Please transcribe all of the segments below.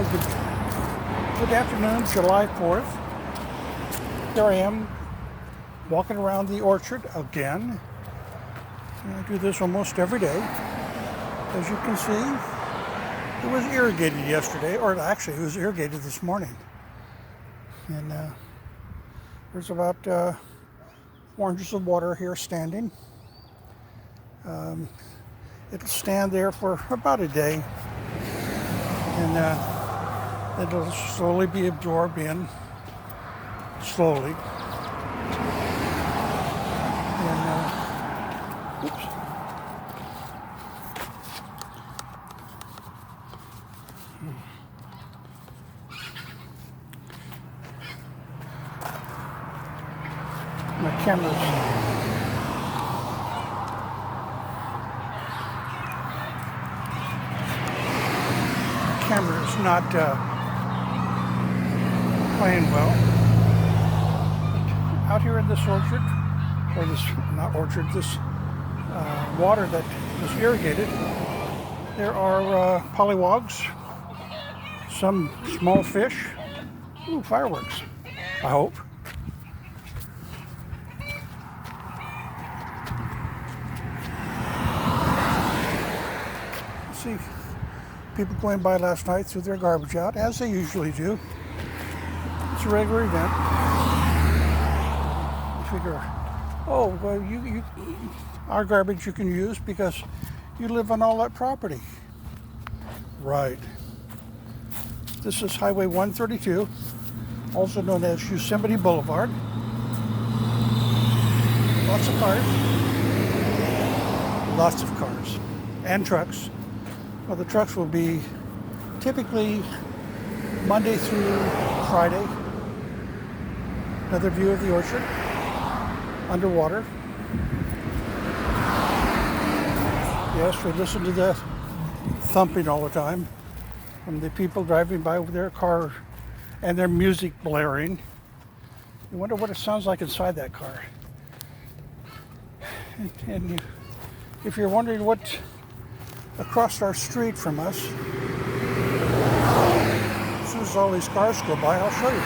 Good afternoon, July 4th. Here I am walking around the orchard again. And I do this almost every day. As you can see, it was irrigated yesterday, or actually it was irrigated this morning. And there's about 4 inches of water here standing. It'll stand there for about a day, and it'll slowly be absorbed in, slowly. And, oops. My camera is not playing well. But out here in this orchard, or this, not orchard, this water that is irrigated, there are pollywogs, some small fish. Ooh, fireworks, I hope. See people going by last night, threw their garbage out, as they usually do. It's a regular event. You figure, oh, well, our garbage you can use because you live on all that property. Right. This is Highway 132, also known as Yosemite Boulevard. Lots of cars. Lots of cars. And trucks. Well, the trucks will be typically Monday through Friday. Another view of the orchard, underwater. Yes, we listen to the thumping all the time from the people driving by with their car and their music blaring. You wonder what it sounds like inside that car. And if you're wondering what across our street from us, as soon as all these cars go by, I'll show you.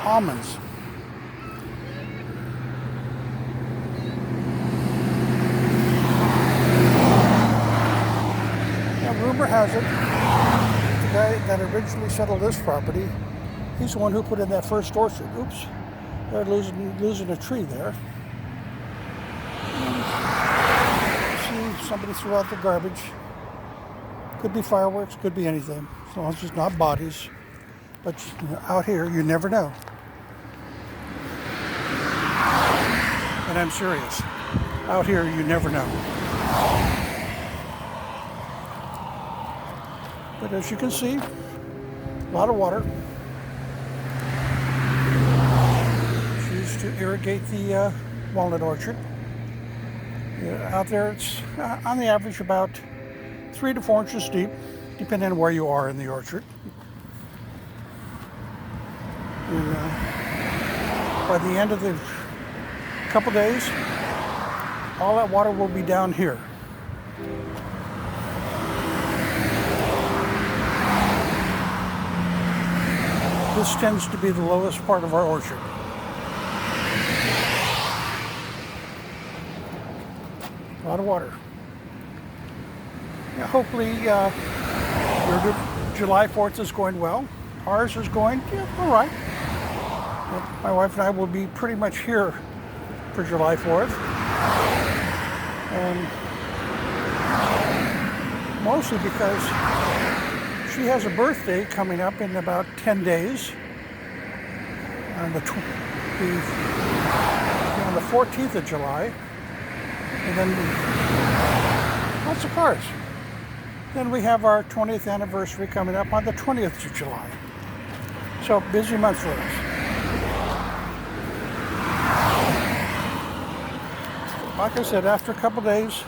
Almonds. Now, rumor has it, the guy that originally settled this property, he's the one who put in that first orchard. Oops, they're losing a tree there. Somebody threw out the garbage. Could be fireworks, could be anything, as long as it's not bodies. But out here, you never know. And I'm serious. Out here, you never know. But as you can see, a lot of water. It's used to irrigate the walnut orchard. Out there, it's on the average about 3 to 4 inches deep, depending on where you are in the orchard. And, by the end of the couple days, all that water will be down here. This tends to be the lowest part of our orchard. A lot of water. Yeah, hopefully your July 4th is going well. Ours is going, all right. My wife and I will be pretty much here for July 4th. And mostly because she has a birthday coming up in about 10 days. On the 14th of July. And then lots of cars. Then we have our 20th anniversary coming up on the 20th of July. So busy month for us. Like I said, after a couple days,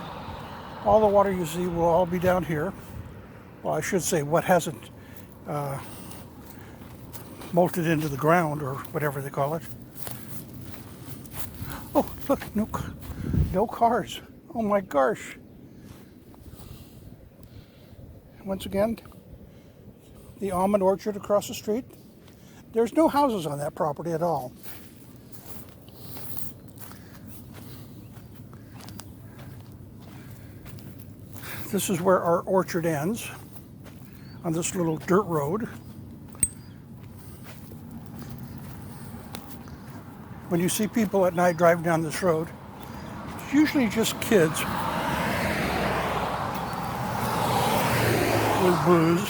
all the water you see will all be down here. Well, I should say what hasn't molted into the ground or whatever they call it. Oh, look, no cars. Oh my gosh. Once again, the almond orchard across the street. There's no houses on that property at all. This is where our orchard ends, on this little dirt road. When you see people at night driving down this road, it's usually just kids with booze.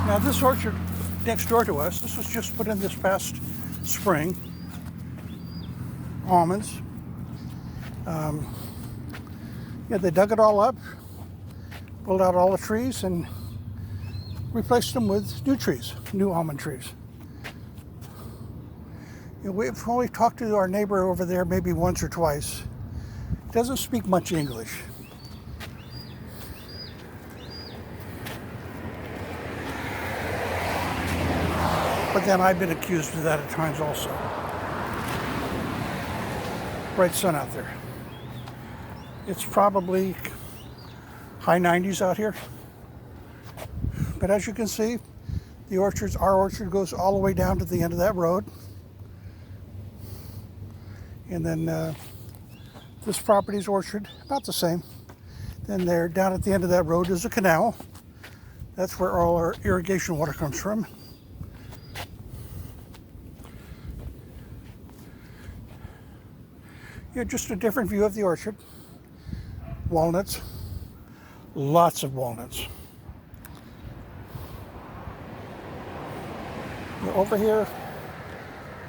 Now this orchard next door to us, this was just put in this past spring. Almonds. Yeah, they dug it all up, pulled out all the trees, and replaced them with new trees, new almond trees. You know, we've only talked to our neighbor over there maybe once or twice. Doesn't speak much English. But then I've been accused of that at times also. Bright sun out there. It's probably high 90s out here. But as you can see, our orchard goes all the way down to the end of that road. And then this property's orchard, about the same. Then there, down at the end of that road is a canal. That's where all our irrigation water comes from. Yeah, just a different view of the orchard. Walnuts, lots of walnuts. Over here,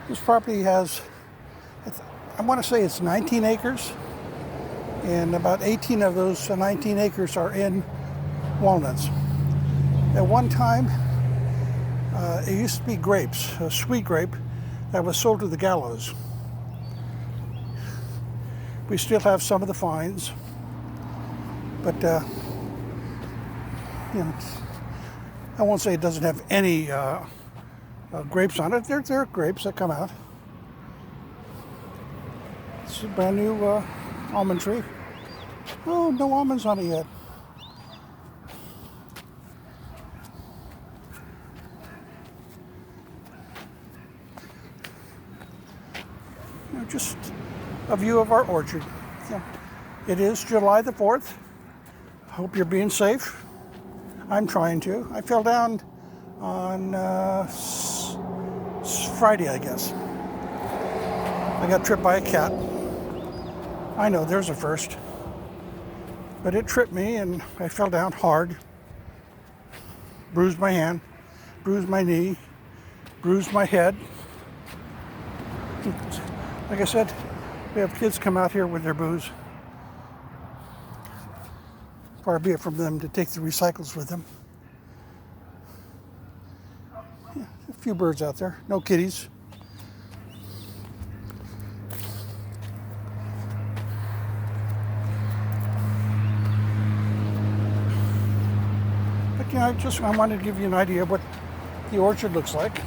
this property has, I want to say it's 19 acres, and about 18 of those 19 acres are in walnuts. At one time, it used to be grapes, a sweet grape that was sold to the gallows. We still have some of the vines, but you know, I won't say it doesn't have any grapes on it. There are grapes that come out. It's a brand new almond tree. Oh, no almonds on it yet. You know, just a view of our orchard. So, it is July the 4th. Hope you're being safe. I'm trying to. I fell down on Friday, I guess. I got tripped by a cat. I know, there's a first. But it tripped me and I fell down hard. Bruised my hand, bruised my knee, bruised my head. Like I said, we have kids come out here with their booze. Far be it from them to take the recycles with them. Yeah, a few birds out there, no kitties. But you know, I wanted to give you an idea of what the orchard looks like.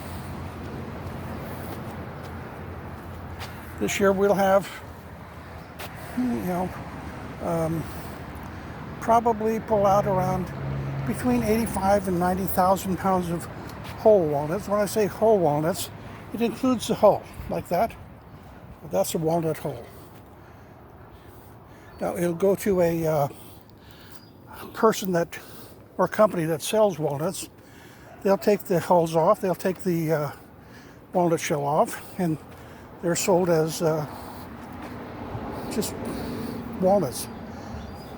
This year we'll have, you know, probably pull out around between 85 and 90,000 pounds of whole walnuts. When I say whole walnuts, it includes the hull, like that. Well, that's a walnut hull. Now it'll go to a person that, or company that sells walnuts. They'll take the hulls off, they'll take the walnut shell off, and they're sold as just walnuts.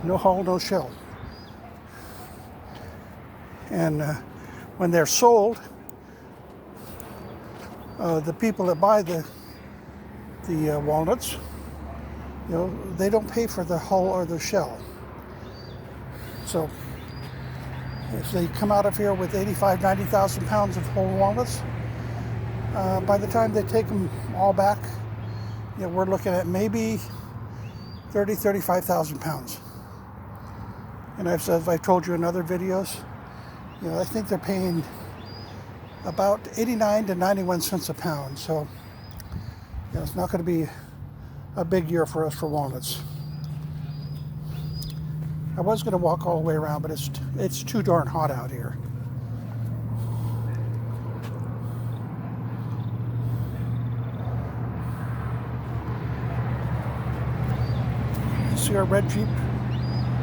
No hull, no shell. And when they're sold, the people that buy the walnuts, you know, they don't pay for the hull or the shell. So if they come out of here with 85, 90,000 pounds of whole walnuts, by the time they take them all back, you know, we're looking at maybe 30, 35,000 pounds. And as I've told you in other videos, you know, I think they're paying about 89 to 91 cents a pound. So, you know, it's not going to be a big year for us for walnuts. I was going to walk all the way around, but it's too darn hot out here. See our red Jeep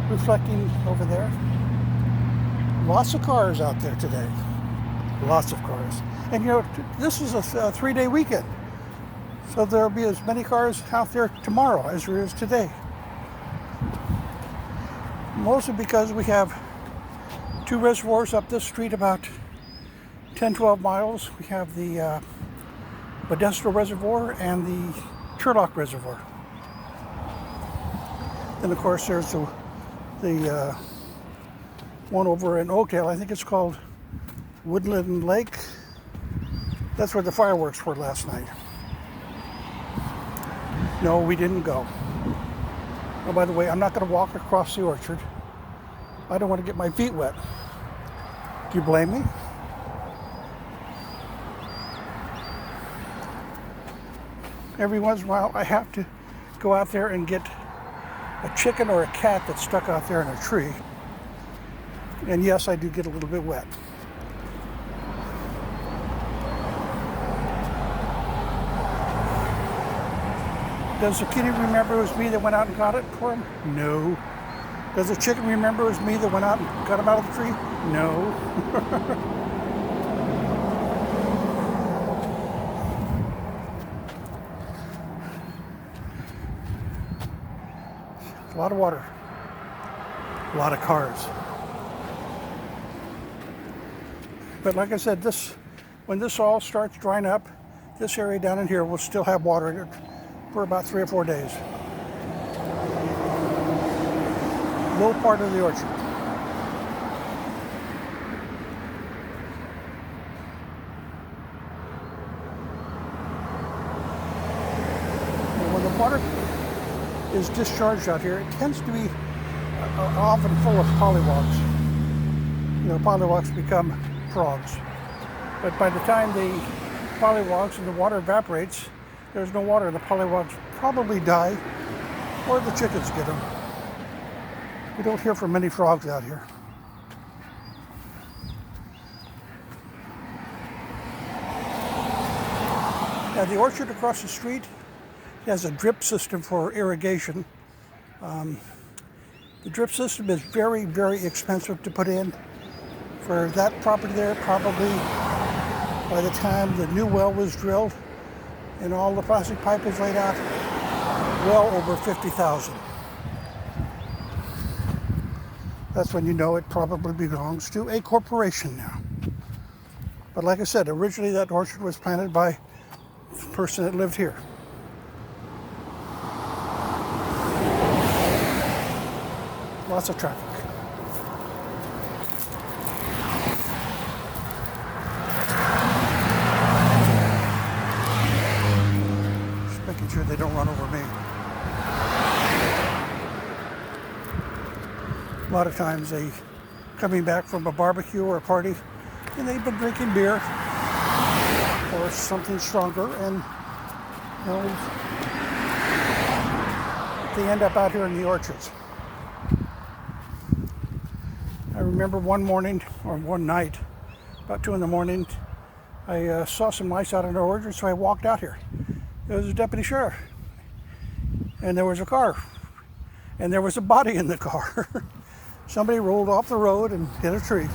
reflecting over there. Lots of cars out there today. Lots of cars. And you know, this is a 3-day weekend. So there'll be as many cars out there tomorrow as there is today. Mostly because we have 2 reservoirs up this street about 10-12 miles. We have the Modesto Reservoir and the Turlock Reservoir. Then of course there's the one over in Oakdale. I think it's called Woodland Lake. That's where the fireworks were last night. No, we didn't go. Oh, by the way, I'm not going to walk across the orchard. I don't want to get my feet wet. Do you blame me? Every once in a while, I have to go out there and get a chicken or a cat that's stuck out there in a tree. And yes, I do get a little bit wet. Does the kitty remember it was me that went out and got it for him? No. Does the chicken remember it was me that went out and got him out of the tree? No. A lot of water. A lot of cars. But like I said, when this all starts drying up, this area down in here will still have water in it for about 3 or 4 days. Low part of the orchard. And when the water is discharged out here, it tends to be often full of pollywogs. You know, pollywogs become frogs. But by the time the pollywogs and the water evaporates, there's no water, and the pollywogs probably die, or the chickens get them. We don't hear from many frogs out here. Now the orchard across the street has a drip system for irrigation. The drip system is very, very expensive to put in. For that property there, probably by the time the new well was drilled and all the plastic pipe is laid out, well over $50,000. That's when you know it probably belongs to a corporation now. But like I said, originally that orchard was planted by the person that lived here. Lots of traffic. Just making sure they don't run over me. A lot of times they coming back from a barbecue or a party and they've been drinking beer or something stronger, and you know, they end up out here in the orchards. I remember one morning or one night, about 2 in the morning, I saw some lights out in our orchard, so I walked out here. It was a deputy sheriff, and there was a car, and there was a body in the car. Somebody rolled off the road and hit a tree.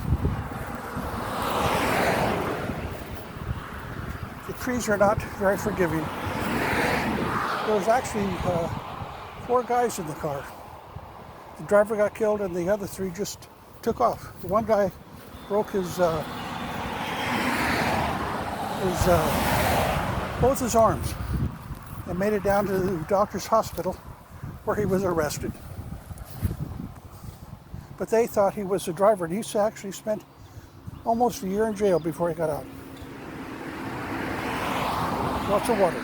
The trees are not very forgiving. There was actually 4 guys in the car. The driver got killed and the other 3 just took off. The one guy broke both his arms and made it down to the doctor's hospital where he was arrested. But they thought he was the driver, and he actually spent almost a year in jail before he got out. Lots of water.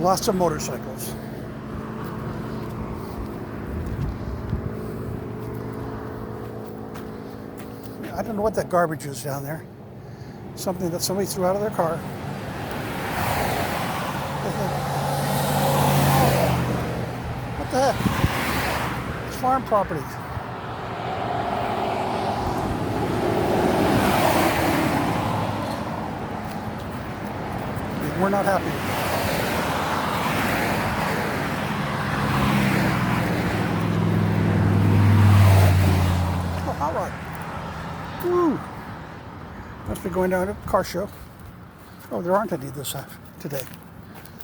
Lots of motorcycles. I don't know what that garbage is down there. Something that somebody threw out of their car. What the heck? It's farm property. We're not happy. Oh, hot rod. Woo. Must be going down to a car show. Oh, there aren't any this today.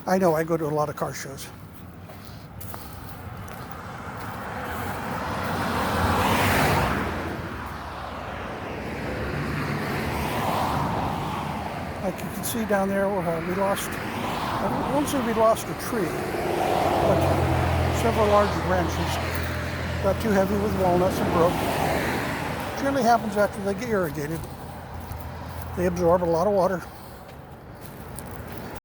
I know, I go to a lot of car shows. Like you can see down there, we lost, I won't say we lost a tree, but several large branches got too heavy with walnuts and broke. It generally happens after they get irrigated. They absorb a lot of water.